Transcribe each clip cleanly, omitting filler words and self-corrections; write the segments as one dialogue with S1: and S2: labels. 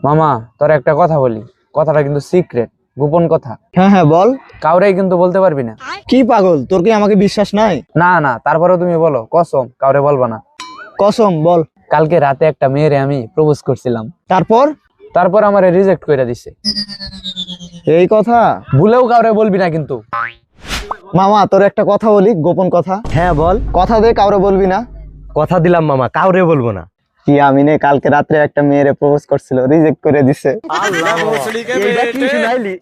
S1: মামা, তোর একটা কথা বলি, কথাটা কিন্তু সিক্রেট, গোপন কথা।
S2: হ্যাঁ হ্যাঁ বল।
S1: কাউরেই কিন্তু বলতে পারবি না।
S2: কি পাগল, তোর কি আমাকে বিশ্বাস নাই?
S1: না না, তারপরেও তুমি বলো, কসম কাউরে বলবা না।
S2: কসম বল।
S1: কালকে রাতে একটা মেয়েরে আমি প্রপোজ করছিলাম,
S2: তারপর?
S1: তারপর আমারে রিজেক্ট করে দিছে।
S2: এই কথা?
S1: ভুলেও কাউরে বলবি না কিন্তু।
S2: মামা তোর একটা কথা বলি, গোপন কথা।
S3: হ্যাঁ বল।
S2: কথা দে কাউরে বলবি না।
S3: কথা দিলাম মামা, কাউরে বলবো না।
S2: কি আমিনে কালকে রাত্রে একটা মেয়েরে প্রপোজ করছিল, রিজেক্ট করে দিছে।
S3: এইটা কি শুনাইলি?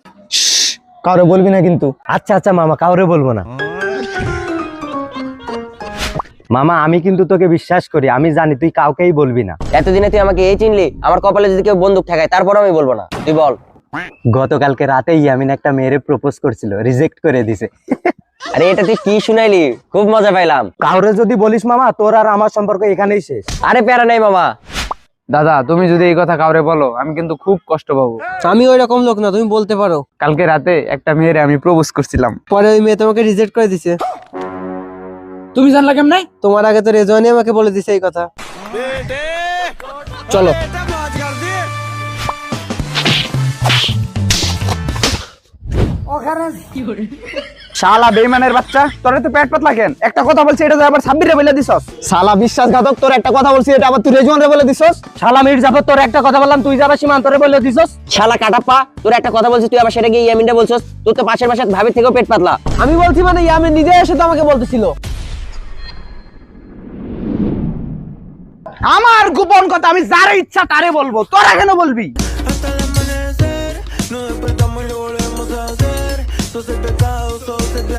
S2: কাউরে বলবি না কিন্তু।
S3: আচ্ছা আচ্ছা মামা, কাউরে বলবো না। মামা আমি কিন্তু তোকে বিশ্বাস করি, আমি জানি তুই কাউকেই বলবি না।
S4: এতদিনে তুই আমাকে এই চিনলি, আমার কপালে যদি কেউ বন্দুক ঠেকায় তারপর আমি বলবো না, তুই বল।
S3: গতকালকে রাতে ইয়ামিন একটা মেয়েরে প্রপোজ করছিল, রিজেক্ট করে দিছে।
S4: আরে এটা তুই কি শুনাইলি, খুব মজা পাইলাম।
S3: কাউরে যদি বলিস মামা, তোর আর আমার সম্পর্ক এখানেই শেষ।
S4: আরে প্যারা নাই মামা।
S1: দাদা, তুমি যদি এই কথা কাউরে বলো, আমি কিন্তু খুব কষ্ট পাবো।
S5: আমি ওই রকম লোক না, তুমি বলতে পারো।
S1: কালকে রাতে একটা মেয়েরে আমি প্রপোজ করছিলাম।
S5: পরে ওই মেয়ে তোমাকে রিজেক্ট করে দিছে।
S1: তুমি জানলা কেমন?
S5: তোমার আগে তো রেজওয়ানি আমাকে বলে দিছে এই কথা। চলো।
S1: শালা বেঈমানের বাচ্চা, তোরে তো পেট পাতলা কেন? একটা কথা বলছি, এটা তো আবার সাব্বিরে বলে দিছস।
S2: শালা বিশ্বাসঘাতক, তোর একটা কথা বলছি, এটা আবার তুই রেজওয়ানরে বলে দিছস।
S3: শালা মির্জাফর, তোর একটা কথা বললাম, তুই যাবা সীমান্তরে বলে দিছস।
S4: শালা কাটাপ্পা, তোর একটা কথা বলছিস, তুই আবার সেটা গিয়ে ইয়ামিনটা বলছস। তোর তো পাশের বাসার ভাবির থেকেও পেট পাতলা।
S5: আমি বলছি মানে ইয়ামিন নিজে এসে তো আমাকে বলতেছিল।
S1: আমার গোপন কথা আমি যার ইচ্ছা তারে বলবো, তোরা কেন বলবি?